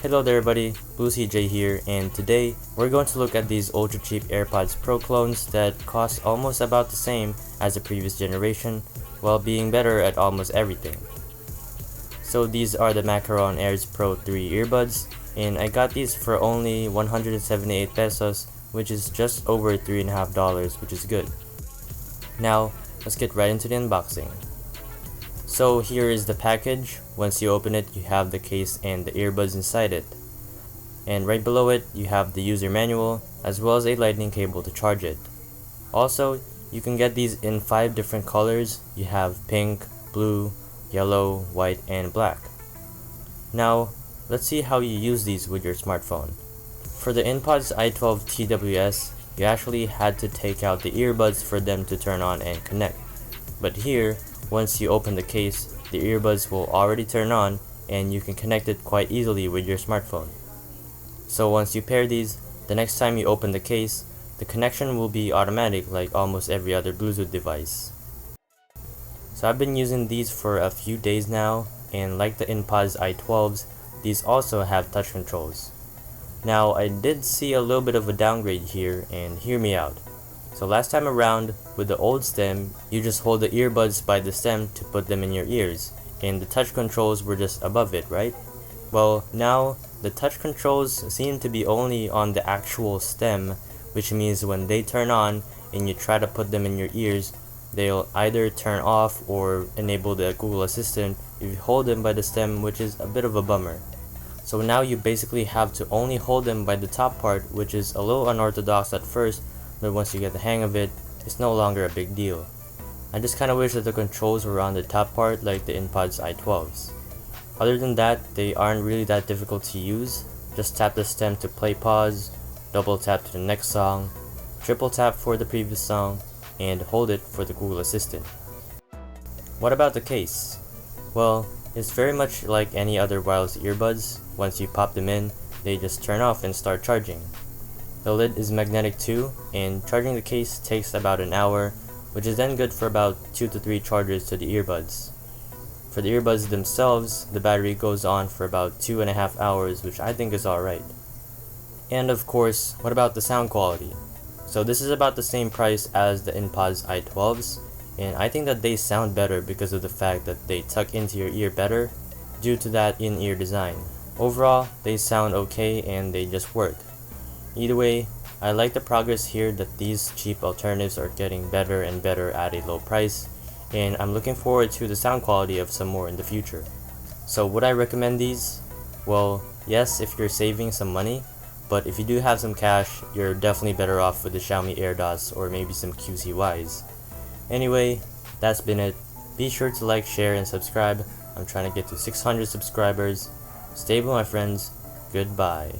Hello there everybody, BlueCJ here, and today we're going to look at these ultra cheap AirPods Pro clones that cost almost about the same as the previous generation while being better at almost everything. So these are the Macaron Airs Pro 3 earbuds, and I got these for only 178 pesos, which is just over $3.50, which is good. Now let's get right into the unboxing. So here is the package. Once you open it, you have the case and the earbuds inside it. And right below it, you have the user manual as well as a lightning cable to charge it. Also, you can get these in 5 different colors. You have pink, blue, yellow, white, and black. Now, let's see how you use these with your smartphone. For the AirPods i12 TWS, you actually had to take out the earbuds for them to turn on and connect. But here, once you open the case, the earbuds will already turn on and you can connect it quite easily with your smartphone. So once you pair these, the next time you open the case, the connection will be automatic like almost every other Bluetooth device. So I've been using these for a few days now, and like the AirPods i12s, these also have touch controls. Now I did see a little bit of a downgrade here, and hear me out. So last time around, with the old stem, you just hold the earbuds by the stem to put them in your ears, and the touch controls were just above it, right? Well, now the touch controls seem to be only on the actual stem, which means when they turn on and you try to put them in your ears, they'll either turn off or enable the Google Assistant if you hold them by the stem, which is a bit of a bummer. So now you basically have to only hold them by the top part, which is a little unorthodox at first, but once you get the hang of it, it's no longer a big deal. I just kinda wish that the controls were on the top part like the AirPods i12s. Other than that, they aren't really that difficult to use. Just tap the stem to play pause, double tap to the next song, triple tap for the previous song, and hold it for the Google Assistant. What about the case? Well, it's very much like any other wireless earbuds. Once you pop them in, they just turn off and start charging. The lid is magnetic too, and charging the case takes about an hour, which is then good for about 2 to 3 charges to the earbuds. For the earbuds themselves, the battery goes on for about 2.5 hours, which I think is alright. And of course, what about the sound quality? So this is about the same price as the AirPods i12s, and I think that they sound better because of the fact that they tuck into your ear better due to that in-ear design. Overall, they sound okay and they just work. Either way, I like the progress here that these cheap alternatives are getting better and better at a low price, and I'm looking forward to the sound quality of some more in the future. So would I recommend these? Well, yes, if you're saving some money, but if you do have some cash, you're definitely better off with the Xiaomi AirDots or maybe some QCYs. Anyway, that's been it. Be sure to like, share, and subscribe. I'm trying to get to 600 subscribers. Stay with my friends. Goodbye.